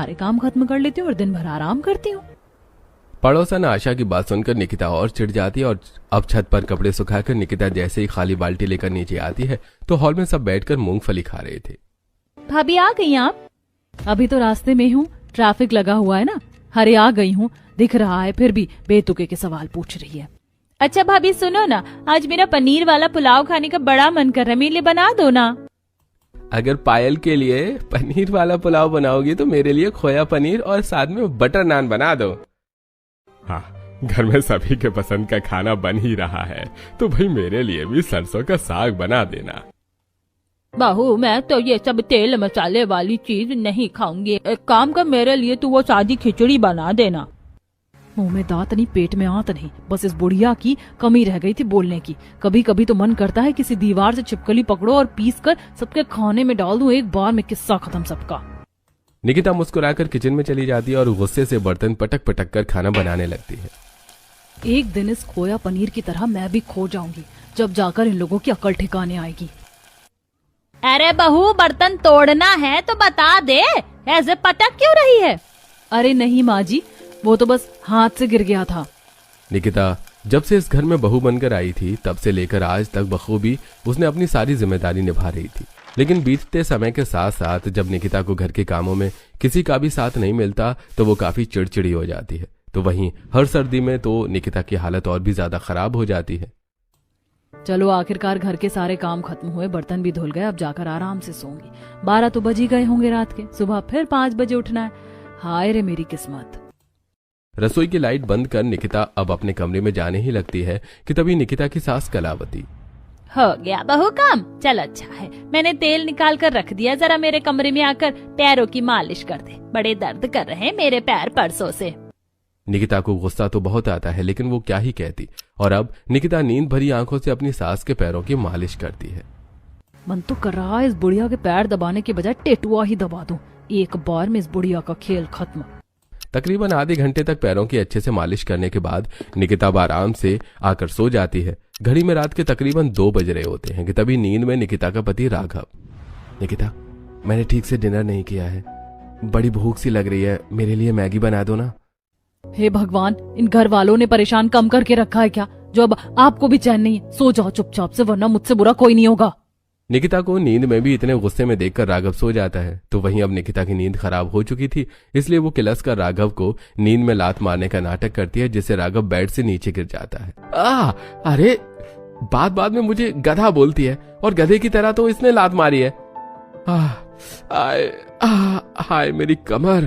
सारे काम खत्म कर लेती हूँ और दिन भर आराम करती हूँ। पड़ोसन आशा की बात सुनकर निकिता और चिढ़ जाती है और अब छत पर कपड़े सुखाकर निकिता जैसे ही खाली बाल्टी लेकर नीचे आती है तो हॉल में सब बैठकर मूंगफली खा रहे थे। भाभी आ गई आप? अभी तो रास्ते में हूँ, ट्रैफिक लगा हुआ है ना। अरे आ गई हूँ, दिख रहा है, फिर भी बेतुके के सवाल पूछ रही है। अच्छा भाभी सुनो ना, आज मेरा पनीर वाला पुलाव खाने का बड़ा मन कर रहा है, मेरे लिए बना दो ना। अगर पायल के लिए पनीर वाला पुलाव बनाओगी तो मेरे लिए खोया पनीर और साथ में बटर नान बना दो। हाँ, घर में सभी के पसंद का खाना बन ही रहा है तो भाई मेरे लिए भी सरसों का साग बना देना। बहू मैं तो ये सब तेल मसाले वाली चीज नहीं खाऊंगी, एक काम कर मेरे लिए तू वो सादी खिचड़ी बना देना। मुंह में दांत नहीं, पेट में आंत नहीं, बस इस बुढ़िया की कमी रह गई थी बोलने की। कभी कभी तो मन करता है किसी दीवार से छिपकली पकड़ो और पीस कर सबके खाने में डाल दूं, एक बार में किस्सा खत्म सबका। निकिता मुस्कुराकर किचन में चली जाती है और गुस्से से बर्तन पटक पटक कर खाना बनाने लगती है। एक दिन इस खोया पनीर की तरह मैं भी खो जाऊंगी, जब जाकर इन लोगों की अकल ठिकाने आएगी। अरे बहू बर्तन तोड़ना है तो बता दे, ऐसे पटक क्यों रही है? अरे नहीं माँ जी, वो तो बस हाथ से गिर गया था। निकिता जब से इस घर में बहू बनकर आई थी तब से लेकर आज तक बखूबी उसने अपनी सारी जिम्मेदारी निभा रही थी। लेकिन बीतते समय के साथ साथ जब निकिता को घर के कामों में किसी का भी साथ नहीं मिलता तो वो काफी चिड़चिड़ी हो जाती है। तो वहीं हर सर्दी में तो निकिता की हालत और भी ज्यादा खराब हो जाती है। चलो आखिरकार घर के सारे काम खत्म हुए, बर्तन भी धुल गए, अब जाकर आराम से सोऊंगी। 12 तो बज ही गए होंगे रात के, सुबह फिर 5 बजे उठना है। हाय रे मेरी किस्मत। रसोई की लाइट बंद कर निकिता अब अपने कमरे में जाने ही लगती है कि तभी निकिता की सास कलावती। हो गया बहू काम, चल अच्छा है मैंने तेल निकाल कर रख दिया, जरा मेरे कमरे में आकर पैरों की मालिश कर दे, बड़े दर्द कर रहे हैं मेरे पैर परसों से। निकिता को गुस्सा तो बहुत आता है लेकिन वो क्या ही कहती, और अब निकिता नींद भरी आंखों से अपनी सास के पैरों की मालिश करती है। मन तो कर रहा है इस बुढ़िया के पैर दबाने के बजाय टेटुआ ही दबा दूं, एक बार में इस बुढ़िया का खेल खत्म। तकरीबन आधे घंटे तक पैरों की अच्छे से मालिश करने के बाद निकिता आराम से आकर सो जाती है। घड़ी में रात के तकरीबन 2 बज रहे होते हैं कि तभी नींद में निकिता का पति राघव। निकिता मैंने ठीक से डिनर नहीं किया है, बड़ी भूख सी लग रही है, मेरे लिए मैगी बना दो ना। हे भगवान, इन घर वालों ने परेशान कम करके रखा है क्या, जो अब आपको भी चैन नहीं है? सो जाओ चुपचाप से, वरना मुझसे बुरा कोई नहीं होगा। निकिता को नींद में भी इतने गुस्से में देखकर राघव सो जाता है। तो वहीं अब निकिता की नींद खराब हो चुकी थी, इसलिए वो किलस कर राघव को नींद में लात मारने का नाटक करती है, जिससे राघव बेड से नीचे गिर जाता है। अरे बात में मुझे गधा बोलती है और गधे की तरह तो इसने लात मारी है। हाय मेरी कमर।